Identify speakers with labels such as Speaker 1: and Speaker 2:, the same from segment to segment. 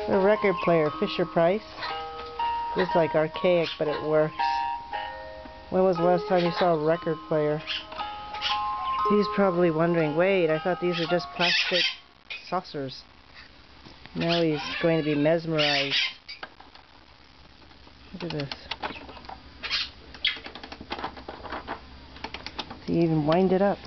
Speaker 1: A record player, Fisher-Price. It's like archaic, but it works. When was the last time you saw a record player? He's probably wondering, wait, I thought these were just plastic saucers. Now he's going to be mesmerized. Look at this. So you even wind it up.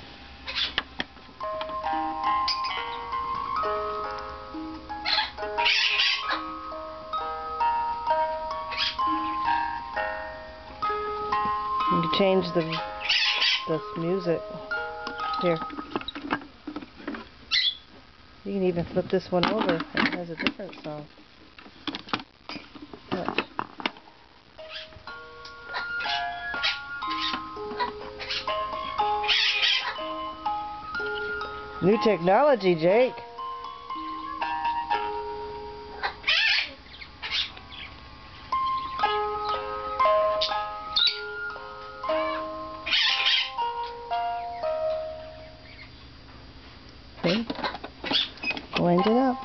Speaker 1: You can change the music. Here. You can even flip this one over. It has a different song. Watch. New technology, Jake. Okay. Wind it up.